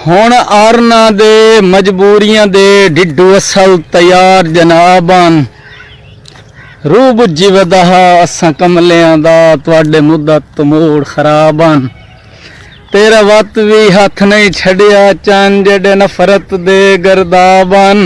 हुण आरना दे मजबूरियां दे डिड्डू असल तैयार जनाबान रूह बुझी वधा असां कमलियां दा तुहाडे मुद्दत मोड़ खराबान तेरा वत भी हथ नहीं छड़िया चन जेडे नफरत दे गर्दाबान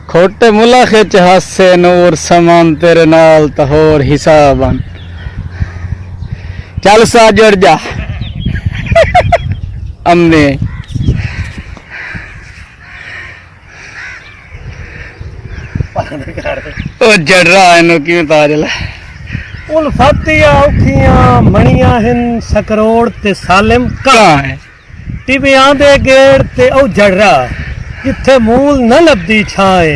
खोटे मुलाखे च हासे नूर समान तेरे नाल तहोर हिसाबान चल सा जड़ जा अम्मे ओ जड़ रहा है नो क्यों ताजला उल्फतिया औखियां मणियां हिन सकरोड़ ते सालिम कहाँ है टिबियां दे गेड़ ते औ जड़रा जिथे मूल न लभदी छाए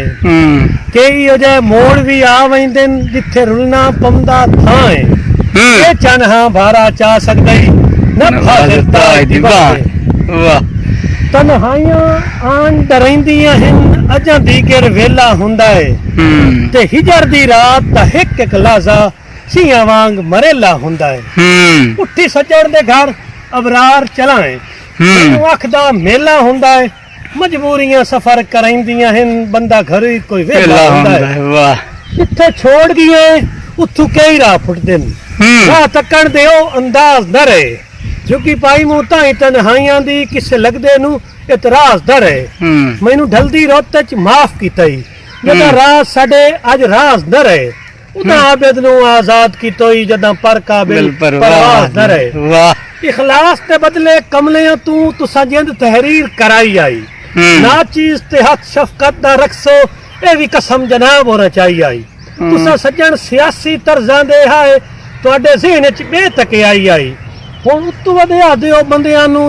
कई ओजे मोड़ भी आ वंदन जिथे रुलना पमदा थाए ये चनहा भारा चा सकदई न भाजता दीवार वाह तन्हाइयां आन डरैंदियां हिन अजां दीगर वेला हुंदा है ते हिजर दी रात दा हिक हिक लाजा सियां वांग मरेला हुंदा है उठी सजड़ दे घर अबरार चलाए मैनू अखदा मेला हुंदा है मजबूरियां सफर करैंदियां हिन बंदा घर ही कोई वेला हुंदा है वाह जिथे छोड़ गए उथू कई राह फुटदे न राह तकण दे ओ अंदाज न रहे झुकी पाई मूं ताई तन्हाइयां दी किसे लगदे नू इतराज दर है मैनू ढलदी रुत च माफ कीतई जदा राह साडे अज राज न रहे उदा आबिद नू आजाद कीतोई जदा पर काबिल परवाज न रहे वाह इखलास ते बदले कमलियां तू तुसा जिंद तहरीर कराई आई ना चीज ते हथ शफकत दा रखसो ए भी कसम जनाब होना चाहिए आई तुसा सज्जन सियासी तर्जां दे हाए तुहाडे ज़हन च बेतके आई हुण उत्तों वधिया दिओ बंदियां नू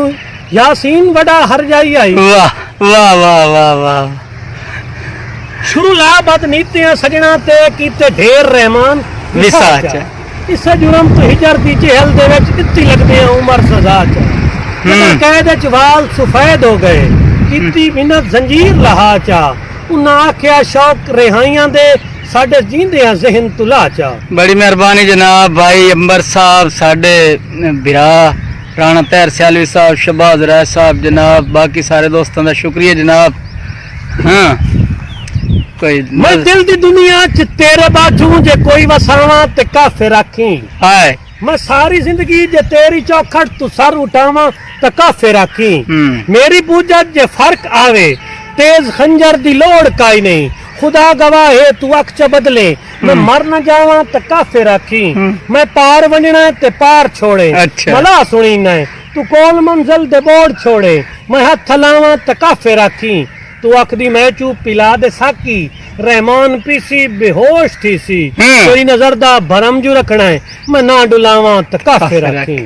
यासीन वड़ा हर जाई आई वाह वाह वाह वाह वाह शुरू ला बद नीतियां सजना ते कीते ढेर रहमान विसाच इस जुर्म तो हिजर दी जेल दे विच कित्ती लगदे उमर सजा च कैद च वाल सफेद हो गए कीती मिन्नत जंजीर लहा चा उन्हां आख्या शौक रिहाइयां दे साडे जींदियां ज़हन तुला चा बड़ी मेहरबानी जनाब भाई अंबर साहब साडे बिरा राणा तैर सियालवी साहब शहबाज राय साहब जनाब बाकी सारे दोस्तों का शुक्रिया जनाब हाँ कोई मैं दिल दी दुनिया च तेरे बाजू जे कोई वसावा ते काफिर आखी हाय मैं सारी जिंदगी जे तेरी चौखट तू सर उठावा ते काफिर आखी मेरी पूजत जे फर्क आवे तेज खंजर दी लोड़ काई नहीं खुदा गवाह है तू अख च बदले मैं मर न जावा ते काफिर आखी मैं पार वंजना ते पार छोड़े अच्छा। मला सुनी न तू कोल मंजिल दे बोर्ड छोड़े मैं हाथ लावा ते काफिर आखी तू अखदी मैं चू पिला दे साकी रहमान पीसी बेहोश थी सी कोई नजर दा भरम जू रखना है मैं ना डुलावा ते काफिर आखी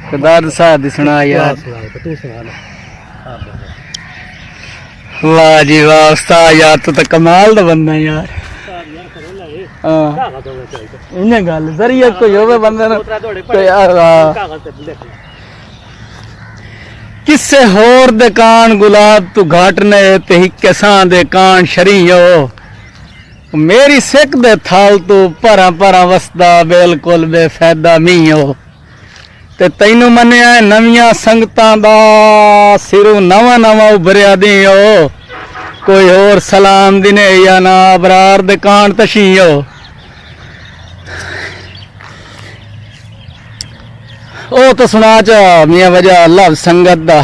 खुदा सा दिसना यार तू सुना वाह जी वाह उस्ताद यार तू तो कमाल दा बंदा यार हाँ इन्हें गल जरिया कोई होवे बंदे ना कोई किसे होर दे कान गुलाब तू घाटने ते हिक्के सां दे कान शरीयो मेरी सिक दे थाल तू परा परा वसदा बिल्कुल बेफायदा मीयो ते तैनू मन्निया नवियां संगतां दा सिरू नवा नवा उभरिया दियो कोई होर सलाम दिने या ना अबरार दे कान तशियो ओ तो सुना चा मियां वजह लव संगत दा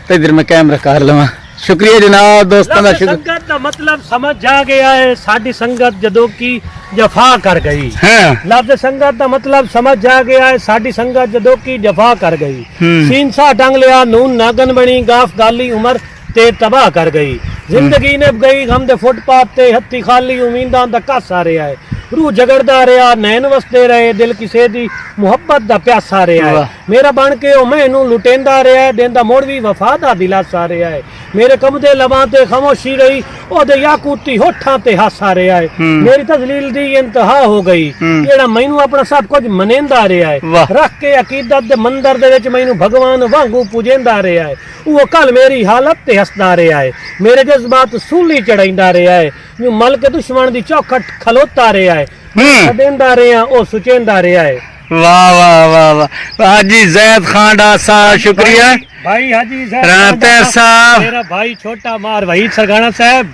ते इधर मैं कैमरा कर लवां शुक्रिया जनाब दोस्तों का शुक्रिया संगत का मतलब समझ जा गया है साडी संगत जदों की जफा कर गई हाँ लफ्ज संगत का मतलब समझ जा गया है साडी संगत जदों की जफा कर गई सीन सा डंग लिया नून नागन बनी गाफ गाली उमर ते तबाह कर गई जिंदगी ने गई गम दे फुटपाथ ते हत्ती खाली उम्मीदां दा कासा रहा है रूह झगड़दा रहा नैन वसते रहे दिल किसे दी मुहब्बत दा प्यासा रहा है मेरा बन के ओ मैनू लुटेंदा रहा है देंदा मोड़ भी वफा दा दिलासा रहा है मेरे कमदे लबां ते खामोशी रही ओदे याकूती होठां ते हासा रहा है मेरी तजलील दी इंतहा हो गई जेड़ा मैनू अपना सब कुछ मनेंदा रहा है रख के अकीदत दे मंदिर दे विच मैनू भगवान वांगू पूजेंदा रहा है वो कल मेरी हालत ते हसदा रहा है मेरे जज्बात सूली चढ़ाइंदा रहा है यूं मल के दुश्मन दी चौखट खलोता रहा है देंदा रहा ओ सुचेंदा रहा है वाह वाह वाह वाह हाजी जैद खान डा सा शुक्रिया भाई हाजी राणा साहब मेरा भाई छोटा मार वही सरगाना साहब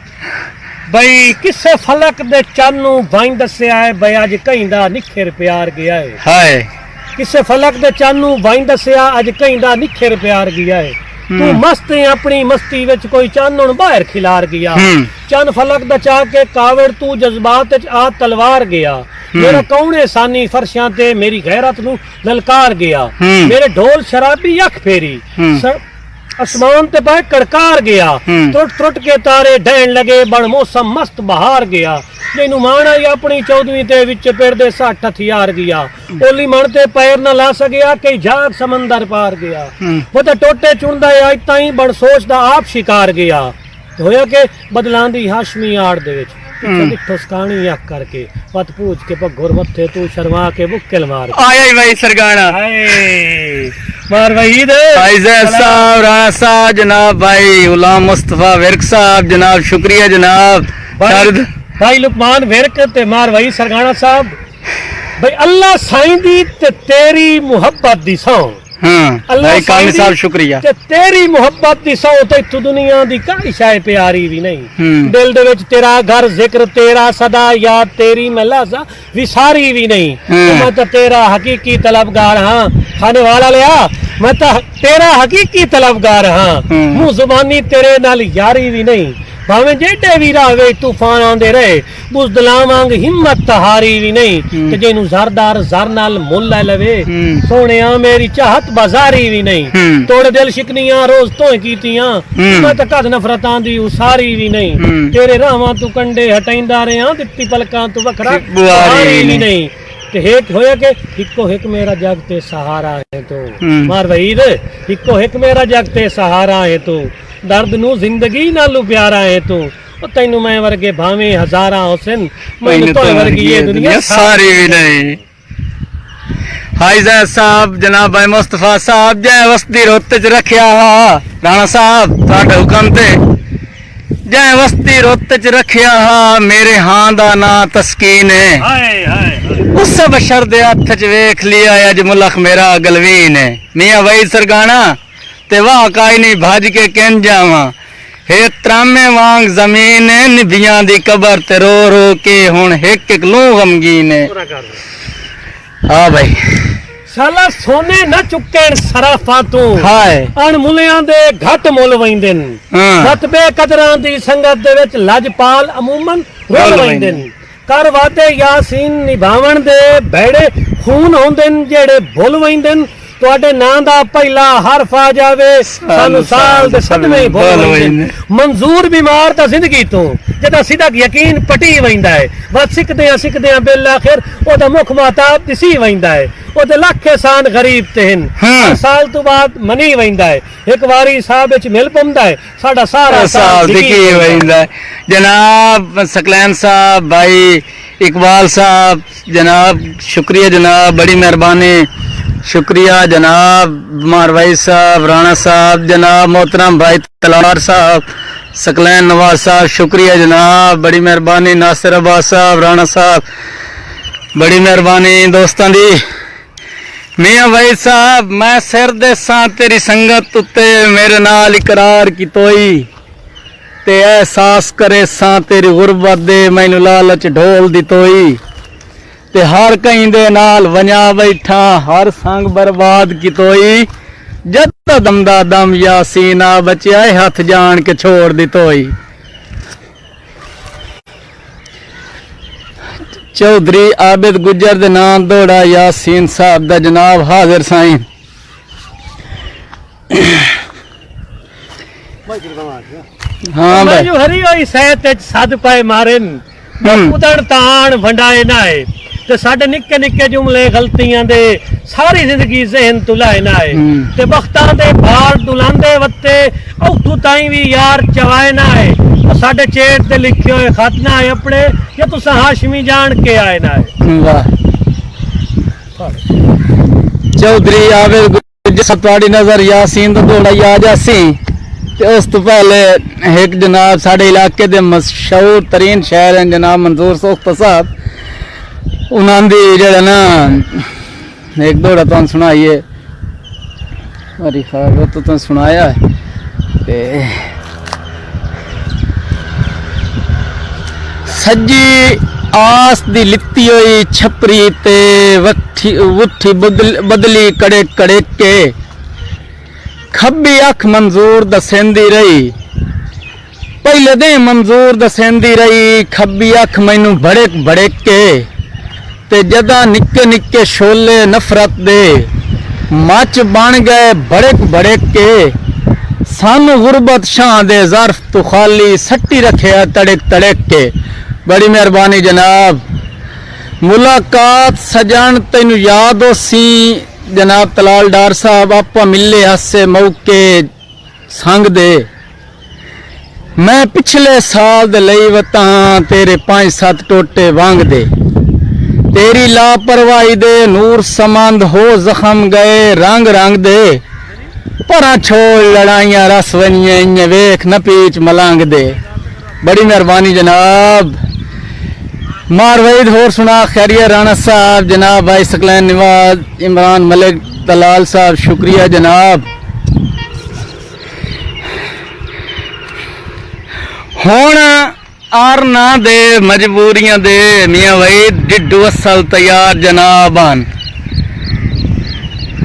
भाई किसे फलक दे चन्न नूं भाई दस्सिया है भाई अज कहीं दा निखर प्यार गया है हाय किसे फलक दे चन्न नूं भाई दस्सिया अज कहीं दा निखर प्यार गया है तू मस्त है अपनी मस्ती विच कोई चन्न हुण बाहर खिलार गया चन्न फलक दा चाह के कावड़ तू जज्बात च आ तलवार गया मेरा कौने सानी फरशां ते मेरी गैरत नूं ललकार गया मेरे ढोल शराबी अख फेरी आसमान ते पाए कड़कार गया त्रुट त्रुट के तारे डहन लगे बण मौसम मस्त बहार गया जैनू मान आई अपनी 14वीं ते विच पेड़ दे 60 हथियार गया ओली मन ते पैर न ला सकिया कई जाग समंदर पार गया वो तो टोटे चुनदा अज ताई बण सोचदा आप शिकार गया होया के बदलां दी हाशमी आड़ दे विच ठुसकानी अख करके पत पूछ के पगुर मथे तू शर्मा के बुक्कल मार आया ही भाई सरगाना मार वहीद साहब राणा साहब जनाब भाई गुलाम मुस्तफा विरक साहब जनाब शुक्रिया जनाब भाई लुकमान विरक ते मार वही सरगाना साहब भाई अल्लाह साईं दी ते तेरी मुहब्बत दी सौ भाई कामी साहब शुक्रिया ते तेरी मुहब्बत दी सौ ते तू दुनिया दी काई शाय प्यारी भी नहीं दिल दे विच तेरा घर जिक्र तेरा सदा याद तेरी मैं लहज़ा विसारी भी नहीं मैं तो तेरा हकीकी तलबगार हां खाने वाला लिया मैं तो तेरा हकीकी तलबगार हां मुंह जुबानी तेरे नाल यारी भी नहीं भावे जेडे भी रावे तूफान आंदे रहे बुज़दिलां वांग हिम्मत तहारी भी नहीं ते जेनू ज़रदार ज़र नाल मुल ले लवे सोहणिया मेरी चाहत बाजारी भी नहीं तोड़े दिल शिकनियां रोज तोय कीतियां मैं तो कद नफरतां दी उसारी भी नहीं तेरे राहां तू कंडे हटाइंदा रहा दित्ती पलकां तू वखरा बुआरी भी नहीं ते हेक होया के हिको हिक मेरा जग ते सहारा है तो मार वहीद हिको हिक मेरा जग ते सहारा है तो दर्द नू जिंदगी नालू प्यारा है तू तैनू मैं वर्गे भावे हजारा हुसैन मैनू तो वर्गी ये दुनिया सारी भी नहीं हाई जैद साहब जनाब भाई मुस्तफा साहब जय वस्ती रोते च रखिया हा राणा साहब तुहाडे हुक्म ते जय वस्ती रोते च रखिया हा मेरे हां दा ना तस्कीन है हाय हाय उस बशर दे हथ च वेख लिया अज मुलख मेरा गलवीन है मियां वही सरगाना ते वाह काई नहीं भज के कहन जावा हे त्रामे वांग जमीन है निभियां दी कबर ते रो रो के हुन हिक हिक लू गमगीन है हाँ भाई साला सोने न चुक्कण सराफा तू हाय अणमुलियां दे घट मुल वैंदे सतबे कदरां दी संगत दे विच लजपाल अमूमन रोल वैंदे कर वादे यासीन निभावण दे भेड़े खून होंदे जेड़े भुल वैंदे ਤੁਹਾਡੇ ਨਾਂ ਦਾ ਪਹਿਲਾ ਹਰਫ ਆ ਜਾਵੇ ਸਾਨੂੰ ਸਾਲ ਦੇ ਸਦਮੇ ਹੀ ਭੁੱਲ ਵੈਂਦੇ ਮਨਜ਼ੂਰ ਬਿਮਾਰ ਤਾਂ ਜ਼ਿੰਦਗੀ ਤੋਂ ਜਿਹਦਾ ਸਿੱਧਾ ਯਕੀਨ ਪਟੀ ਵੈਂਦਾ ਹੈ ਬਸ ਸਿੱਖਦੇ ਆ ਬਿਲ ਆਖਿਰ ਉਹਦਾ ਮੁਖ ਮਾਤਾਬ ਦਿਸੀ ਵੈਂਦਾ ਹੈ ਉਹਦੇ ਲੱਖ ਇਹਸਾਨ ਗਰੀਬ ਤੇ ਹਨ ਹਰ ਸਾਲ ਤੋਂ ਬਾਅਦ ਮਨੀ ਵੈਂਦਾ ਹੈ ਇੱਕ ਵਾਰੀ ਸਾਹਿਬ ਵਿੱਚ ਮਿਲ ਪੰਦਾ ਹੈ ਸਾਡਾ ਸਾਰਾ ਸਾਲ ਦਿਖੀ ਵੈਂਦਾ ਜਨਾਬ ਸਕਲੈਨ ਸਾਹਿਬ ਭਾਈ इकबाल साहब जनाब शुक्रिया जनाब बड़ी मेहरबानी शुक्रिया जनाब मारवाई साहब राणा साहब जनाब मोहतरम भाई तलवार साहब सकलैन नवाज साहब शुक्रिया जनाब बड़ी मेहरबानी नासिर अब्बास साहब राणा साहब बड़ी मेहरबानी दोस्तों दी मियां भाई साहब मैं सिर दे सां तेरी संगत उत्ते मेरे नाल इकरार की तोई ते एहसास करे सां तेरी गुरबत दे मैनू लालच ढोल दी तोई ते हर कहीं दे नाल वंजा बैठा हर संग बर्बाद की तोई जद दम दा दम यासीन आ बचिया हथ जान के छोड़ दी तोई चौधरी आबिद गुजर दे नाम दौड़ा यासीन साहब दा जनाब हाजिर साईं हाँ भाई जो हरी होई सहत सद पाए मारन उदण तान वंडाए ना है ते साडे निक्के निक्के जुमले गलतियां दे सारी जिंदगी जहन तुलाए ना है ते बख्तां दे बाल दुलांदे वत्ते औथू ताई भी यार चवाए ना है साडे चेट ते लिखे होए खत ना है अपने या तुसा हाशमी जान के आए ना है वाह चौधरी आबिद गुजर तुहाडी नजर यासीन दा दौड़ा आ जासी उस तो पहले एक जनाब साढ़े इलाके दे मशहूर तरीन शहर हैं जनाब मंजूर सोख्ता साहब उन्होंने जरा ना एक दौड़ा तुम सुनाइए अरे ख्याल वो तो सुनाया है ते सज्जी आस दी लित्ती होई छपरी ते वठी उठी बदली कड़े कड़े के खब्बी अख मंजूर दसेंदी रही पहले दे मंजूर दसेंदी रही खब्बी अख मैनू भड़क भड़क के ते जदा निक्के निक्के शोले नफरत दे मच बन गए भड़क भड़क के सानू गुरबत शाह दे ज़र्फ तो खाली सट्टी रखे तड़क तड़क के। बड़ी मेहरबानी जनाब। मुलाकात सजन तेन याद हो सी जनाब तलाल डार साहब आपा मिले हासे मौके संग दे मैं पिछले साल दे लई वता तेरे 5-7 टोटे वांग दे तेरी लापरवाही दे नूर समंद हो जख्म गए रंग रंग दे परा छोड़ लड़ाइयां रस वनिए वेख न पीच मलांग दे। बड़ी मेहरबानी जनाब। मार वहीद होर सुना खैरिया राणा साहब जनाब भाई सकलैन निवाज इमरान मलिक दलाल साहब शुक्रिया जनाब। हुण आरना दे मजबूरियां दे मियां वहीद डिड्डू असल तैयार जनाबान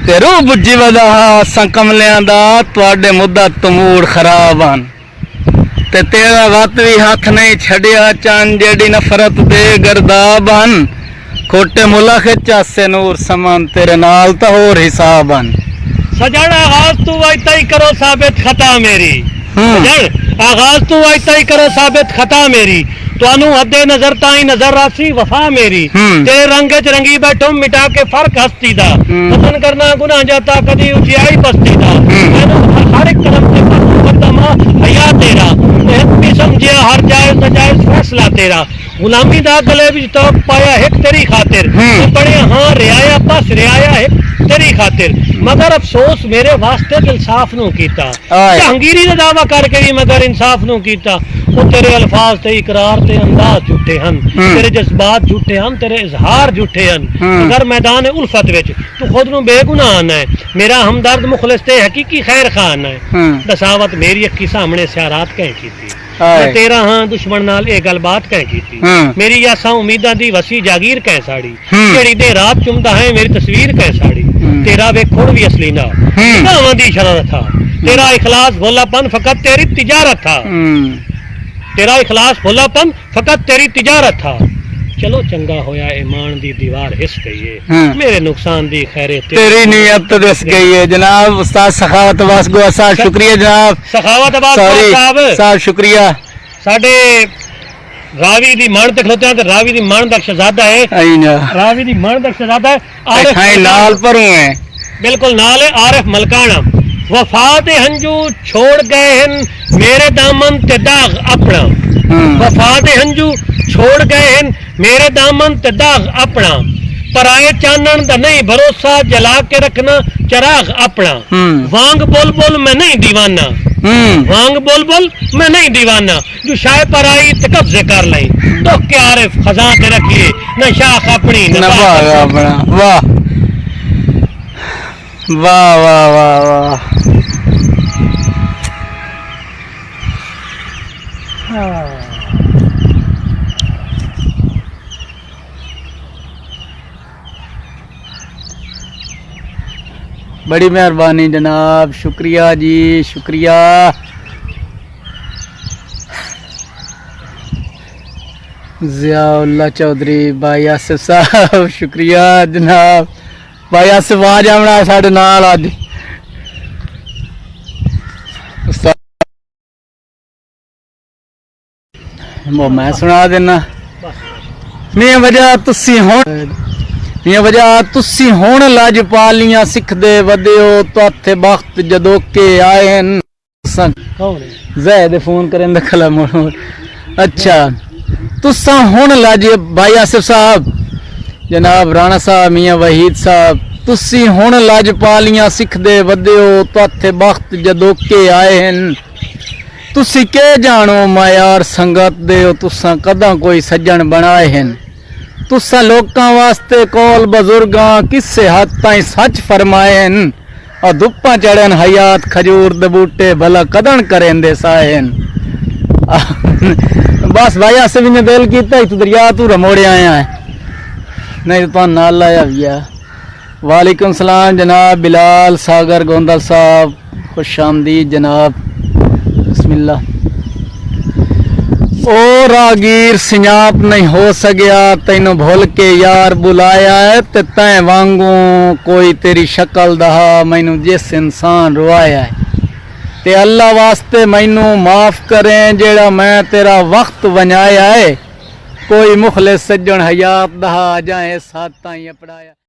ते रूह बुझी वदा असां कमलियां दा तुहाडे मुद्दा तमूड़ खराबान ते तेरा वत भी हाथ नहीं छड़िया चांद जेडी नफरत दे गर्दाबन खोटे मुला खिचा से नूर समान तेरे नाल तो होर हिसाबन। सजन आगाज तू वाइता ही करो साबित खता मेरी सजन आगाज तू वाइता ही करो साबित खता मेरी तुहानू हदे नजर ताई नजर रासी वफा मेरी तेरे रंग च रंगी बैठो मिटा के फर्क हस्ती दा पसंद करना गुनाह जाता कदी उचियाई बस्ती दा हर एक कदम पे मुकद्दमा हया तेरा भी समझिया हर जायज नजायज फैसला तेरा गुलामी दा गले विच तो पाया एक तेरी खातिर बड़े हाँ रियाया बस रियाया एक तेरी खातिर मगर अफसोस मेरे वास्ते दिल साफ नू कीता जहांगीरी दा दावा करके भी मगर इंसाफ नू कीता वो तेरे अल्फाज ते इकरार ते अंदाज झूठे हन तेरे जज्बात झूठे हन तेरे इजहार झूठे हन मगर मैदान उल्फत विच तू खुद नू बेगुनाह है मेरा हमदर्द मुखलिस ते हकीकी खैर खान है दसावत मेरी अखी सामने स्यारात कह कीती तेरा हाँ दुश्मन नाल ये गलबात कह कीती मेरी आसा उम्मीदां दी वसी जागीर कह साड़ी जेड़ी दे रात चुमदा है मेरी तस्वीर कह साड़ी तेरा वेखुण भी असली ना नावां दी शरारत था तेरा इखलास भोलापन फकत तेरी तिजारत था तेरा इखलास भोलापन फकत तेरी तिजारत था चलो चंगा होया ईमान दी दीवार हिस गई है मेरे नुकसान दी खैरे तेरी नीयत दिस गई है जनाब। उस्ताद सखावत अब्बास गोआ साहब शुक्रिया जनाब। सखावत अब्बास गोआ साहब शुक्रिया। साडे रावी दी मान ते खलोते हैं रावी दी मान दा शहजादा है रावी दी मान दा शहजादा है आरिफ नाल पर है बिल्कुल नाल है आरिफ मलकाना वफा दे हंजू छोड़ गए हैं मेरे दामन ते दाग अपना वफा दे हंजू छोड़ गए हैं मेरे दामन ते दाग अपना पराए चानन दा नहीं भरोसा जला के रखना चराग अपना वांग बोल बोल मैं नहीं दीवाना वांग बोल बोल मैं नहीं दीवाना जो शाय पर आई ते कब्जे कर लाई तो क्या आरिफ खजा ते रखिए न शाख अपनी न बाग अपना। वाह वाह वाह वाह वाह बड़ी मेहरबानी जनाब शुक्रिया जी शुक्रिया। ज़ियाउल्लाह चौधरी भाई आसिफ साहब शुक्रिया जनाब। भाई आसिफ आवाज आना साढ़े नाल अज वो मैं सुना देना मियां वजह तुसी हुण लजपालियां सिखदे वधियो तुहाथे वक्त जदों के आए हैं ज़ैद फोन करें दखल मोड़ अच्छा तुसा हुण लज भाई आसिफ साहब जनाब राणा साहब मियां वहीद साहब तुसी हुण लजपालियां सिखदे वधियो तुहाथे वक्त जदों के आए हैं तुसी के जानो मायार संगत दे तुसा कदा कोई सज्जन बनाए हैं तुसा लोकां वास्ते कौल बजुर्गां किसे हद ताईं सच फरमाए हैं और धुप्पा चढ़न हयात खजूर दे बूटे भला कदन करेंदे साहन। बस भाई अस भी ने दिल किया तू दरिया तू रमोड़े आया है, नहीं तो नाल लाया भैया। वालेकुम सलाम जनाब बिलाल सागर गोंदल साहब, खुश आमदीद जनाब। बिस्मिल्लाह। ओ रागीर सियाप नहीं हो सकिया, तैनू भूल के यार बुलाया है, ते तैं वांगू कोई तेरी शक्ल दहा मैनू जिस इंसान रुआया है। ते अल्लाह वास्ते मैनू माफ करें जेड़ा मैं तेरा वक्त वंजाया है। कोई मुखलिस सज्जन हयात दहा जाए साथ ताई अपड़ाया।